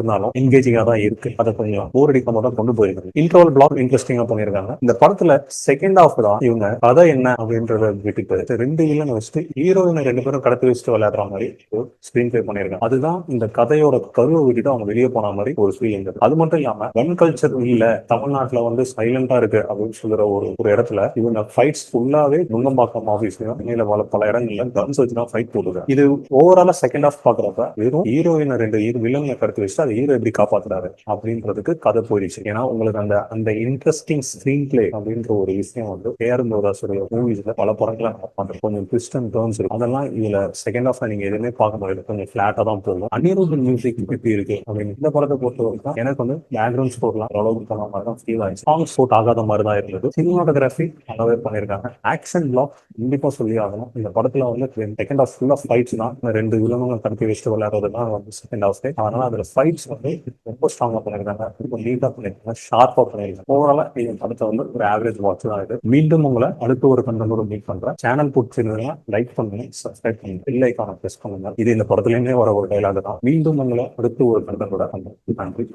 இருந்தாலும் என்கேஜிங்கா தான் இருக்கு. அதை கொஞ்சம் போர் அடிக்காம தான் கொண்டு போயிருக்காங்க. இன்டர்வல் பிளாக் இன்ட்ரெஸ்டிங்கா பண்ணிருக்காங்க. இந்த படத்துல செகண்ட் ஹாஃப் தான் இவங்க கதை என்ன அப்படின்றத விட்டுட்டு ரெண்டு வில்லன் வச்சுட்டு ஹீரோயினை ரெண்டு பேரும் கடத்தி வச்சுட்டு விளையாடுற மாதிரி ஒரு ஸ்கிரீன் பிளே பண்ணிருக்காங்க. அதுதான் இந்த கதையோட கருவை விட்டுட்டு அவங்க வெளியே போன மாதிரி ஒரு ஃபீலிங். அது மட்டும் இல்லாம கன் கல்ச்சர் இல்ல, தமிழ்நாட்டுல வந்து சைலண்டா இருக்கு அப்படின்னு சொல்ற ஒரு இடத்துல இவங்க ஃபைட்ஸ் ஃபுல்லாவே நுங்கம்பாக்கம் ஆஃபீஸ்லயும் மேல பல இடங்கள்ல கன்ஸ் வச்சு தான் ஃபைட் போட்டுருக்காங்க. இது ஓவராலா செகண்ட் ஹாஃப் பாக்குறப்ப வெறும் ஹீரோயினை ரெண்டு வில்லன்களை கடத்தி வச்சுட்டு அதை ஹீரோ எப்படி காப்பாத்துறாரு அப்படின்றதுக்கு கதை போயிடுச்சு. ஏன்னா உங்களுக்கு அந்த அந்த இன்ட்ரெஸ்டிங் ஸ்கிரீன் பிளே அப்படின்ற ஒரு விஷயம் வந்து ஏஆர் முருகதாஸுடைய மூவிஸ்ல பல படங்களை பார்த்துருக்கோம். கொஞ்சம் ட்விஸ்ட் அண்ட் டர்ன்ஸ் இருக்கும். அதெல்லாம் இதுல செகண்ட் ஹாஃப்ல நீங்க எதுவுமே பார்க்க முடியாது, கொஞ்சம் ஃபிளாட்டா தான் போகும். அனிருத்தன் மியூசிக் எப்படி இருக்கு அப்படின்னு இந்த படத்தை பொறுத்த வரைக்கும் எனக்கு வந்து பேக்ரவுண்ட் ஸ்கோர்லாம் ஓரளவுக்கு போன மாதிரி தான் ஃபீல் ஆயிடுச்சு. சாங் ஸ்போர்ட் ஆகாத மாதிரி தான் இருந்தது. சினிமாட்டோகிராஃபி நல்லாவே பண்ணியிருக்காங்க. ஆக்ஷன் பிளாக் கண்டிப்பா சொல்லி ஆகணும். இந்த படத்துல வந்து second half full of fights தான். ரெண்டு வில்லனுங்க கடத்தி வச்சுட்டு விளையாடுறதுதான் வந்து செகண்ட் ஹாஃப். அதனால அதுல ஃபைட்ஸ் வந்து ரொம்ப ஸ்ட்ராங்கா பண்ணியிருக்காங்க, ரொம்ப நீட்டா பண்ணியிருக்காங்க, ஷார்ப்பா பண்ணியிருக்காங்க. ஓவராலா இந்த படத்தை வந்து ஒரு ஆவரேஜ் வாட்ச் தான் இது. மீண்டும் உங்களை அடுத்த ஒரு கண்டனோட மீட் பண்றேன். சேனல் பிடிச்சிருந்தா லைக் பண்ணுங்க, சப்ஸ்கிரைப் பண்ணுங்க, பெல் ஐகானை பிரஸ் பண்ணுங்க. இது இந்த படத்துலயுமே வர ஒரு டைலாக் தான். மீண்டும் உங்களை அடுத்து ஒரு கண்டனோட பண்றேன். நன்றி.